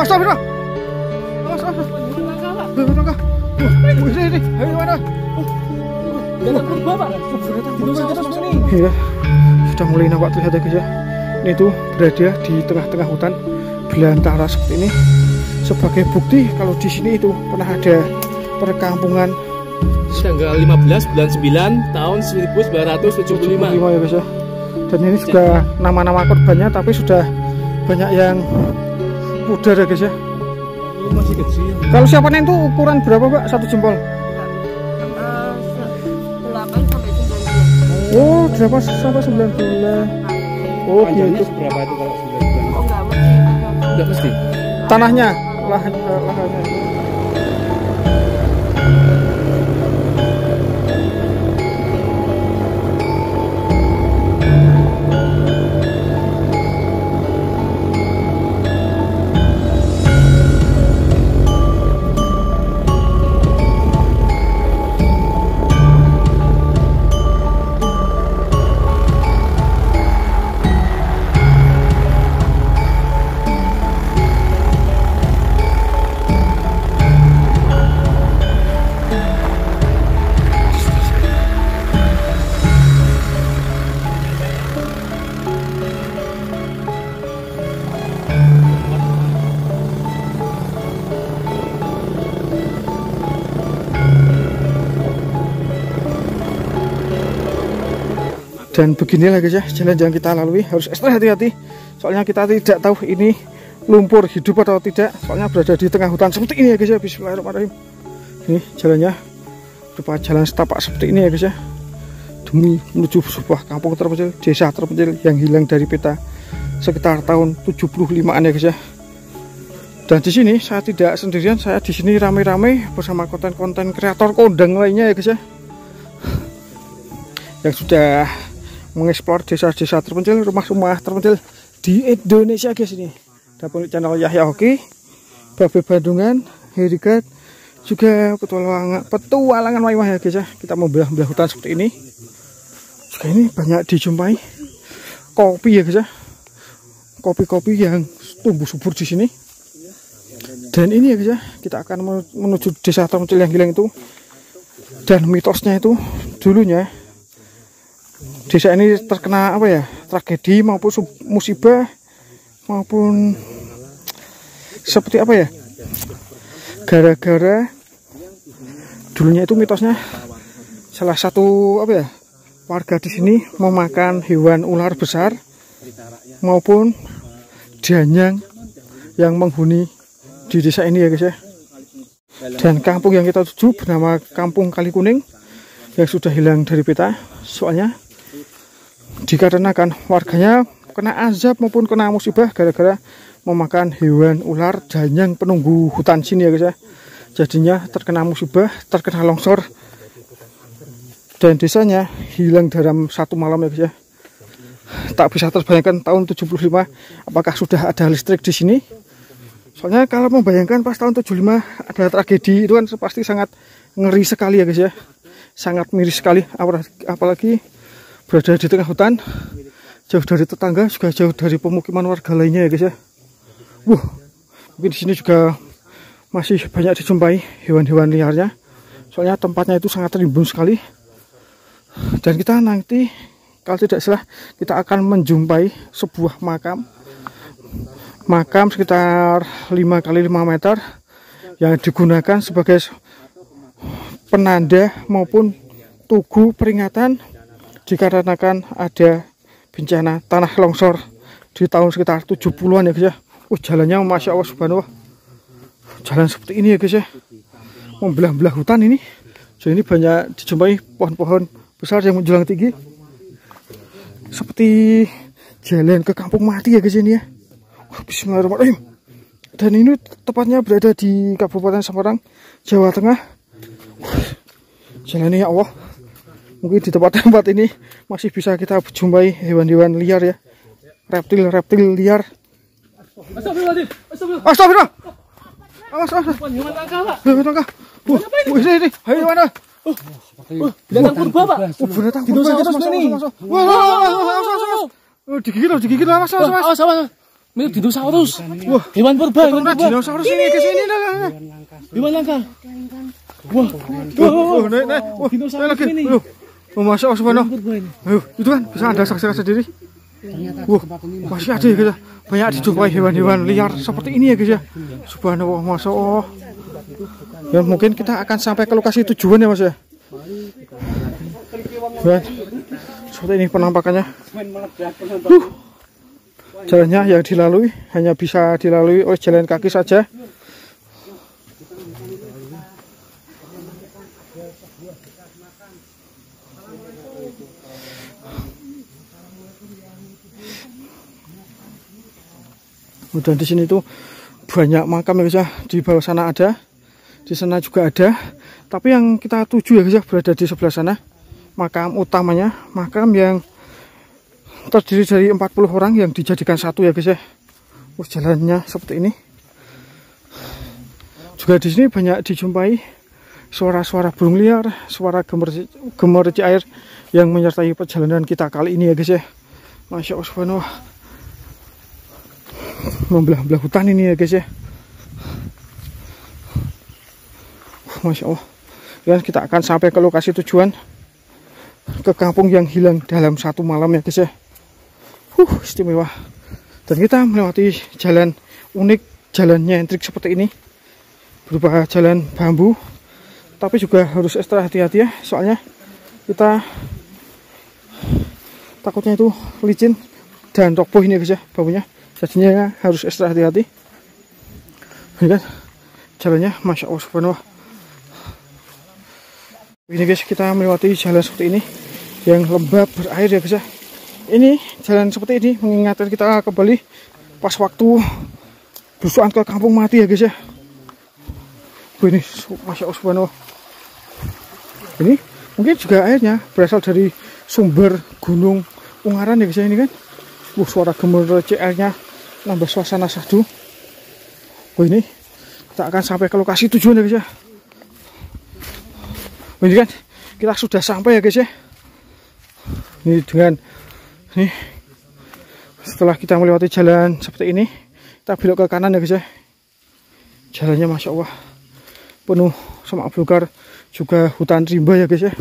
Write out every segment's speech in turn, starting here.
Astagfirullah. Awas. Ini. Ayo mana? Iya, sudah mulai nampak terlihat ya guys ya. Ini tuh berada di tengah-tengah hutan belantara seperti ini. Sebagai bukti kalau di sini itu pernah ada perkampungan. Tanggal 15 bulan 9 tahun 1975 ya guys ya. Dan ini juga nama-nama korbannya, tapi sudah banyak yang pudar ya guys ya. Masih kecil. Kalau siapanya itu ukuran berapa Pak? 1 jempol? 8 sampai 9 bulan. Oh, 8 sampai 9 bulan. Oh, panjangnya gitu. seberapa itu kalau 9 bulan? Oh, enggak mesti. Tanahnya, lahannya. Dan beginilah guys ya, jalan yang kita lalui harus ekstra hati-hati. Soalnya kita tidak tahu ini lumpur hidup atau tidak. Soalnya berada di tengah hutan seperti ini ya guys ya. Bismillahirrahmanirrahim. Ini jalannya berupa jalan setapak seperti ini ya guys ya. Demi menuju sebuah kampung terpencil, desa terpencil yang hilang dari peta sekitar tahun 75-an ya guys ya. Dan di sini saya tidak sendirian, saya di sini rame-rame bersama konten-konten kreator kondang lainnya ya guys ya. Yang sudah mengeksplor desa-desa terpencil, rumah-rumah terpencil di Indonesia guys ini. Dan pemilik channel Yahya Hoki, Babe Bandungan, Herikat, juga petualangan Maimah ya guys ya. Kita membelah-belah hutan seperti ini. Juga ini banyak dijumpai kopi ya guys ya. Kopi-kopi yang tumbuh subur di sini. Dan ini ya guys ya, kita akan menuju desa terpencil yang hilang itu. Dan mitosnya itu dulunya desa ini terkena apa ya, tragedi maupun musibah maupun seperti apa ya, gara-gara dulunya itu mitosnya salah satu apa ya, warga di sini memakan hewan ular besar maupun danyang yang menghuni di desa ini ya guys ya. Dan kampung yang kita tuju bernama Kampung Kali Kuning yang sudah hilang dari peta. Soalnya dikarenakan warganya kena azab maupun kena musibah gara-gara memakan hewan ular danyang penunggu hutan sini ya guys ya. Jadinya terkena musibah, terkena longsor, dan desanya hilang dalam 1 malam ya guys ya. Tak bisa terbayangkan tahun 75 apakah sudah ada listrik di sini. Soalnya kalau membayangkan pas tahun 75 ada tragedi itu kan pasti sangat ngeri sekali ya guys ya. Sangat miris sekali, apalagi berada di tengah hutan, jauh dari tetangga, juga jauh dari pemukiman warga lainnya ya guys ya. Mungkin di sini juga masih banyak dijumpai hewan-hewan liarnya. Soalnya tempatnya itu sangat rimbun sekali. Dan kita nanti kalau tidak salah kita akan menjumpai sebuah makam sekitar 5 kali 5 meter yang digunakan sebagai penanda maupun tugu peringatan dikarenakan ada bencana tanah longsor di tahun sekitar 70-an ya guys ya. Jalannya Masya Allah subhanallah, jalan seperti ini ya guys ya, membelah-belah hutan ini. Jadi ini banyak dijumpai pohon-pohon besar yang menjulang tinggi, seperti jalan ke kampung mati ya guys ini ya. Bismillahirrahmanirrahim. Dan ini tepatnya berada di Kabupaten Semarang, Jawa Tengah. Jalan ini ya Allah, mungkin di tempat-tempat ini masih bisa kita jumpai hewan-hewan liar ya, reptil-reptil liar. Astagfirullah. Awas. Ini. Ayo mana? Binatang purba, Pak. Binatang purba. Digigit. Awas. Itu dinosaurus. Wah, Hewan purba, hewan purba. dinosaurus ini ke sini nah. Hewan langka. Wah, Nek. Wah, dinosaurus lagi. ini. Oh, Masya Allah subhanallah. Purba ini. Ayo, itu kan bisa Anda saksikan sendiri. Wah, masih ada ya guys ya. Banyak dijumpai hewan-hewan liar seperti ini ya guys ya. Subhanallah, Masya Allah. Ya mungkin kita akan sampai ke lokasi tujuan ya Mas ya. Dan seperti ini penampakannya. Jalannya yang dilalui hanya bisa dilalui oleh jalan kaki saja. Dan di sini tuh banyak makam ya guys ya. Di bawah sana ada, di sana juga ada. Tapi yang kita tuju ya guys ya berada di sebelah sana. Makam utamanya, makam yang terdiri dari 40 orang yang dijadikan satu ya guys ya. Jalannya seperti ini. Juga di sini banyak dijumpai suara-suara burung liar, suara gemericik air yang menyertai perjalanan kita kali ini ya guys ya. Masya Allah subhanallah. Membelah-belah hutan ini ya guys ya. Masya Allah. Dan kita akan sampai ke lokasi tujuan, ke kampung yang hilang dalam satu malam ya guys ya. Istimewa. Dan kita melewati jalan unik, jalan nyentrik seperti ini, berupa jalan bambu. Tapi juga harus ekstra hati-hati ya, soalnya kita takutnya itu licin dan roboh ini guys ya bambunya. Jadinya harus ekstra hati-hati. Ini kan jalannya Masya Allah subhanallah. Ini guys, kita melewati jalan seperti ini yang lembab berair ya guys ya. Ini jalan seperti ini mengingatkan kita kembali pas waktu belusuan ke kampung mati ya guys ya. Ini Masya Allah subhanallah. Ini mungkin juga airnya berasal dari sumber gunung Ungaran ya guys ya. Ini kan suara gemericik airnya nambah suasana syahdu. Ini kita akan sampai ke lokasi tujuan ya guys ya. Ini kan kita sudah sampai ya guys ya. Ini dengan nih, setelah kita melewati jalan seperti ini, kita belok ke kanan ya guys ya. Jalannya Masya Allah penuh semak belukar, juga hutan rimba ya guys ya.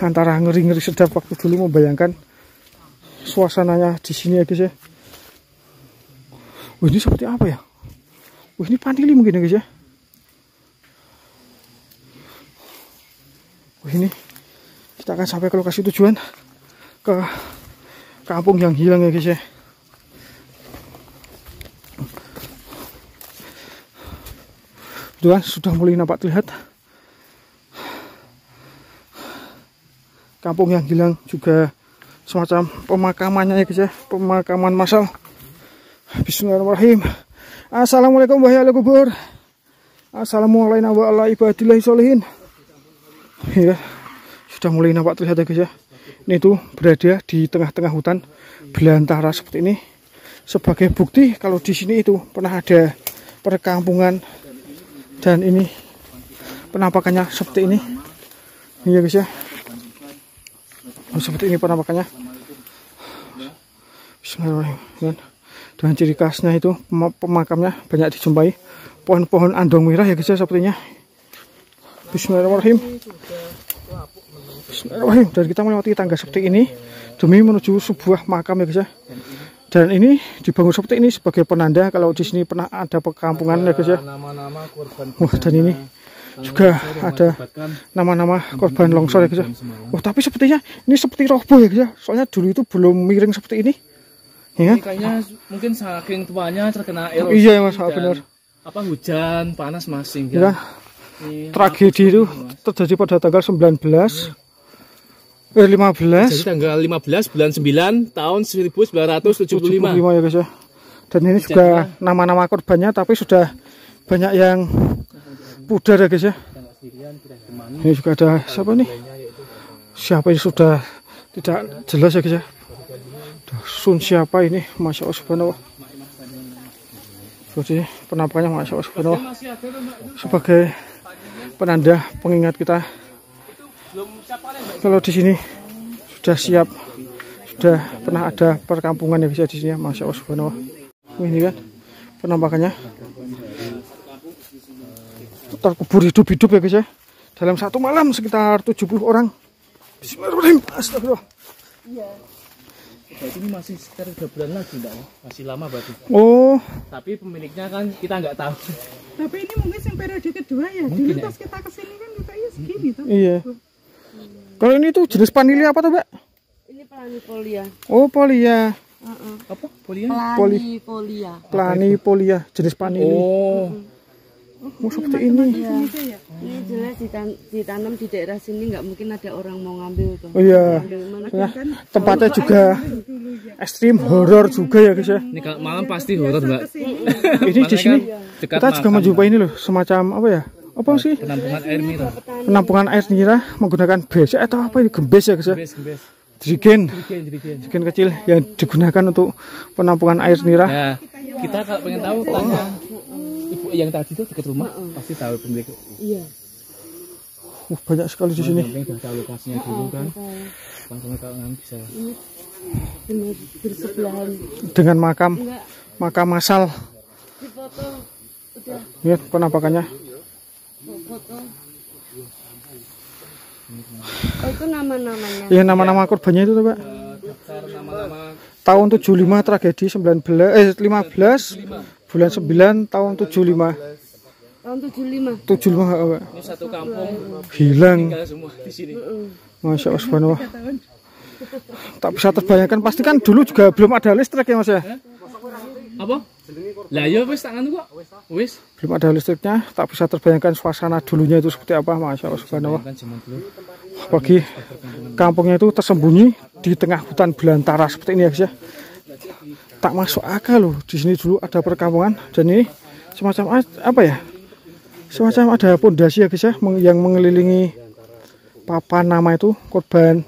Antara ngeri-ngeri sedap waktu dulu membayangkan suasananya di sini ya guys ya. Ini seperti apa ya? Ini Panili mungkin ya guys ya. Ini kita akan sampai ke lokasi tujuan, ke kampung yang hilang ya guys ya. Itu kan sudah mulai nampak terlihat kampung yang hilang, juga semacam pemakamannya ya guys ya, pemakaman massal. Bismillahirrahmanirrahim. Assalamualaikum warahmatullahi wabarakatuh. Assalamualaikum warahmatullahi wabarakatuh. Ya, sudah mulai nampak terlihat ya guys ya. Ini tuh berada di tengah-tengah hutan belantara seperti ini, sebagai bukti kalau di sini itu pernah ada perkampungan. Dan ini penampakannya seperti ini. Ini ya guys ya. Seperti ini penampakannya. Bismillahirrahmanirrahim. Dan ciri khasnya itu pemakamnya banyak dijumpai pohon-pohon andong merah ya guys ya sepertinya. Bismillahirrahmanirrahim. Bismillahirrahmanirrahim. Dan kita melewati tangga seperti ini demi menuju sebuah makam ya guys ya. Dan ini dibangun seperti ini sebagai penanda kalau di sini pernah ada perkampungan ya guys ya. Wah, dan ini juga ada nama-nama korban longsor ya guys ya. Wah, tapi sepertinya ini seperti roboh ya guys ya. Soalnya dulu itu belum miring seperti ini. Ya. Kayaknya mungkin saking tuanya terkena erosi. Iya Mas, benar. Apa hujan panas masing ya. Tragedi itu terjadi pada tanggal 15 Jadi tanggal 15 bulan 9 tahun 1975 ya guys ya. Dan ini juga nama-nama korbannya, tapi sudah banyak yang pudar ya guys ya. Ini juga ada siapa nih? Siapa ini sudah tidak jelas ya guys ya. Sun siapa ini? Masya Allah subhanallah. Jadi penampakannya Masya Allah subhanallah, sebagai penanda pengingat kita kalau di sini sudah siap, sudah pernah ada perkampungan ya guys ya di sini ya. Masya Allah subhanallah. Ini kan penampakannya terkubur hidup-hidup ya guys ya. Dalam satu malam sekitar 70 orang. Bismillahirrahmanirrahim. Astagfirullah. Iya. Berarti ini masih sekitar 3 bulan lagi enggak ya? Masih lama berarti. Oh, Tapi pemiliknya kan kita nggak tahu. Tapi ini mungkin yang periode kedua ya. Mungkin Dulu ya. pas kita kesini kan katanya segini tuh. iya. Kalau ini tuh jenis panili apa tuh, Mbak? Ini planifolia. Oh, polia. Apa? Polia? Planifolia. Planifolia, jenis panili. Oh. Oh, seperti ini. Ya. Ini jelas ditanam di daerah sini nggak mungkin ada orang mau ngambil tuh. Oh iya. Ya, tempatnya juga ekstrim horor juga ya guys ya. Ini kalau malam pasti horor, Mbak. Ini di sini Dekat kita juga menjumpai ini loh, semacam apa ya? Apa sih? penampungan air mineral. Penampungan air nira menggunakan becak atau apa ini, gembes ya guys ya? Gembes. Jerigen, Jerigen. jerigen kecil yang digunakan untuk penampungan air nira. Nah, kita kalau pengen tahu tanya ibu yang tadi itu dekat rumah pasti tahu pemilik. Iya. Banyak sekali di sini. Yang udah tahu lokasinya dulu kan. Langsung kalau bisa. Benar bersebelahan. Dengan makam Enggak massal. di foto udah Lihat penampakannya. foto. Oh, itu nama-namanya. Ya nama-nama korbannya itu tuh, Pak. Daftar nama-nama Tahun 75 tragedi 15 bulan 9 tahun 75. Tahun 75. 75 Pak. ini satu kampung Hilang. tinggal semua di sini. Masya Allah subhanallah. Tak bisa terbayangkan, pasti kan dulu juga belum ada listrik ya Mas ya. Apa? Lah ya wis tangan kok. Wis. Belum ada listriknya, tak bisa terbayangkan suasana dulunya itu seperti apa. Masya Allah subhanallah. Kan zaman dulu. Bagi kampungnya itu tersembunyi di tengah hutan belantara seperti ini ya guys ya. Tak masuk akal loh, di sini dulu ada perkampungan dan ini semacam apa ya? Semacam ada pondasi ya guys ya, yang mengelilingi papan nama itu korban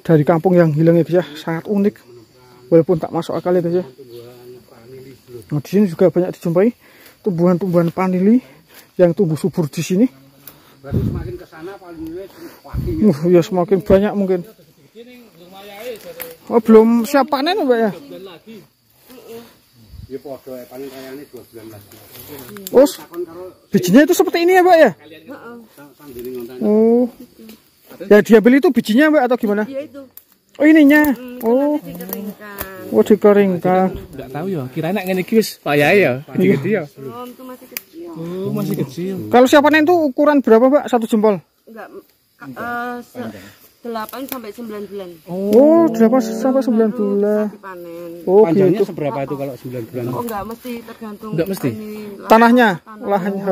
dari kampung yang hilang ya guys ya. Sangat unik, walaupun tak masuk akal ya guys ya. Nah, di sini juga banyak dijumpai tumbuhan-tumbuhan panili yang tumbuh subur di sini. Semakin ke sana Ya semakin banyak mungkin. Oh, belum siap panen Mbak ya? ya podo panen kayane 2 bulan lagi. Oh, bijinya itu seperti ini ya Mbak ya? Oh, ya diambil itu bijinya Mbak atau gimana? Iya itu. Oh ininya. Oh, Dikeringkan. oh dikeringkan. Enggak tahu ya. Kira-kira ngene iki wis payahe ya. Gede ya. Belum tuh masih kecil. Oh, masih kecil. Kalau siap panen itu ukuran berapa Mbak? 1 jempol? Enggak 8 sampai 9 bulan. Oh, 8 sampai 9 bulan. Dipanen. Oh, Panjangnya gitu. seberapa itu kalau 9 bulan? Oh enggak mesti tergantung. Enggak mesti. Tanahnya,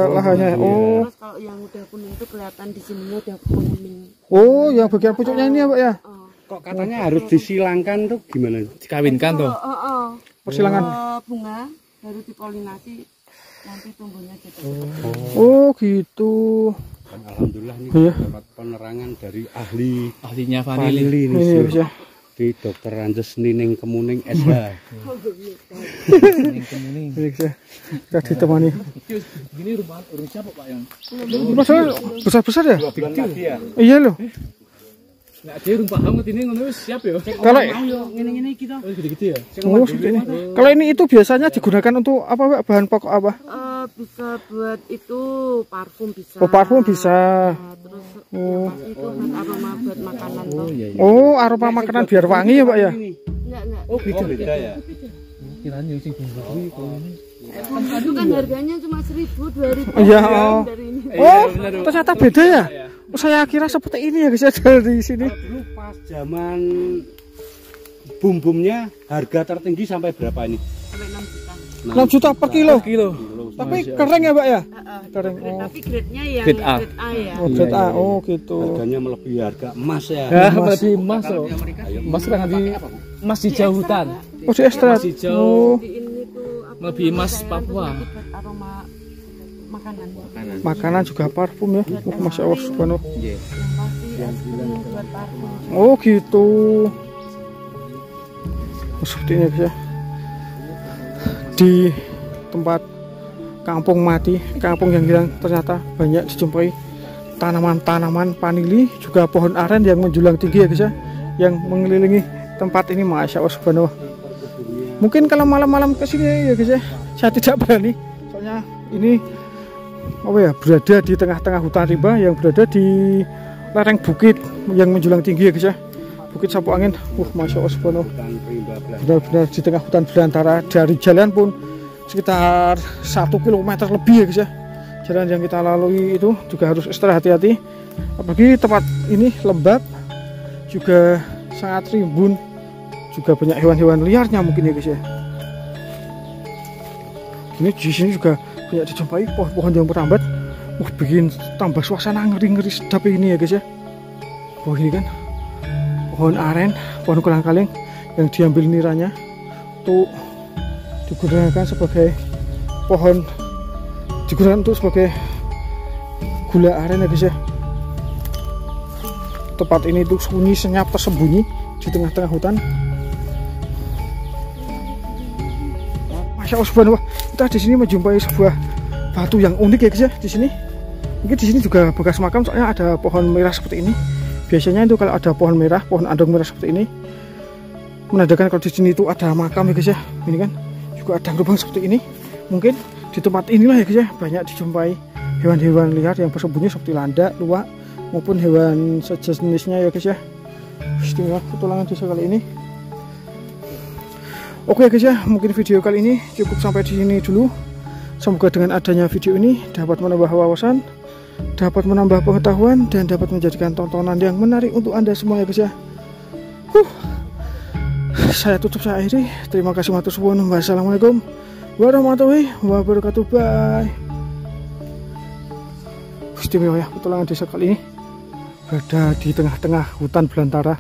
lahannya. Oh, Terus kalau yang udah kuning itu kelihatan di sininya udah kuning. oh, yang bagian pucuknya ini ya Mbak ya? Kok katanya harus disilangkan tuh gimana? Dikawinkan tuh. Persilangan. Bunga baru dipolinasi nanti tumbuhnya gitu. Oh, gitu. Dan alhamdulillah ini Iya. dapat penerangan dari Ahlinya vanili. panili ini Ini ya, Mas ya. di Dr. Anjes Nining Kemuning SH. Kemuning. Baik ya. Kita ditemani. Gini rumah siapa Pak yang? Masalah besar-besar ya? Bulan lagi ya? Iya loh. Nggak ada rumah paham ini ngono wis siap ya. Kalau Ngene-ngene gitu. Oh, gede-gede ya. oh, seperti ini. Kalau ini itu biasanya digunakan untuk apa Mbak? Bahan pokok apa? Bisa buat itu parfum bisa. Oh, parfum bisa. Terus yang pasti itu buat aroma buat makanan tuh. Oh, aroma makanan biar wangi ya Mbak ya? Enggak. Oh, beda Beda ya? Kiranya sing bumbu kuwi kalau ini. Itu kan harganya cuma 1.000, 2.000. Iya, oh. Dari ini. Oh, ternyata beda ya? Oh, saya kira seperti ini ya guys ya dari sini. Dulu pas zaman bum-bumnya harga tertinggi sampai berapa ini? Sampai 6 juta. 6 juta per kilo. Kilo. Tapi kering ya Mbak ya? Kering. Oh, Tapi grade-nya yang Grade A. grade A ya. oh grade A. Oh, gitu. Harganya melebihi harga emas ya. Ya, lebih emas loh. Emas kan di emas hijau hutan. Oh, di ekstrak. Emas hijau. Oh, Di ini tuh apa? Lebih emas Papua. Buat aroma makanan. makanan juga parfum ya. Oh, Masya Allah subhanahu. Yang pasti es buat parfum. Oh, gitu. Oh, seperti ini guys ya. Di tempat kampung mati, kampung yang hilang, ternyata banyak dijumpai tanaman-tanaman panili, juga pohon aren yang menjulang tinggi ya guys ya, yang mengelilingi tempat ini masya Allah subhanallah. Mungkin kalau malam-malam ke sini ya guys ya, saya tidak berani. Soalnya ini apa ya, berada di tengah-tengah hutan rimba yang berada di lereng bukit yang menjulang tinggi ya guys ya. Bukit Sapu Angin. Masya Allah subhanallah. Benar-benar di tengah hutan belantara. Dari jalan pun sekitar 1 km lebih ya guys ya. Jalan yang kita lalui itu juga harus ekstra hati-hati. Apalagi tempat ini lembab, juga sangat rimbun, juga banyak hewan-hewan liarnya mungkin ya guys ya. Ini di sini juga banyak dijumpai pohon-pohon yang merambat. Bikin tambah suasana ngeri-ngeri sedap ini ya guys ya. Ini kan pohon aren, pohon kolang-kaling yang diambil niranya untuk digunakan sebagai pohon, digunakan untuk sebagai gula aren ya guys ya. Tempat ini tuh sunyi, senyap, tersembunyi di tengah-tengah hutan. Masya Allah subhanallah, kita di sini menjumpai sebuah batu yang unik ya guys ya. Di sini mungkin di sini juga bekas makam, soalnya ada pohon merah seperti ini. Biasanya itu kalau ada pohon merah, pohon andong merah seperti ini, menandakan kalau di sini itu ada makam ya guys ya. Ini kan juga ada lubang seperti ini. Mungkin di tempat inilah ya guys ya banyak dijumpai hewan-hewan liar yang bersembunyi seperti landak, luwak maupun hewan sejenisnya ya guys ya. Istimewa petualangan desa kali ini. Oke guys ya, mungkin video kali ini cukup sampai di sini dulu. Semoga dengan adanya video ini dapat menambah wawasan, dapat menambah pengetahuan, dan dapat menjadikan tontonan yang menarik untuk Anda semua ya guys ya. Saya tutup, saya akhiri. Terima kasih matur suwun. Wassalamualaikum warahmatullahi wabarakatuh. Bye. Istimewa ya petualangan desa kali ini, berada di tengah-tengah hutan belantara.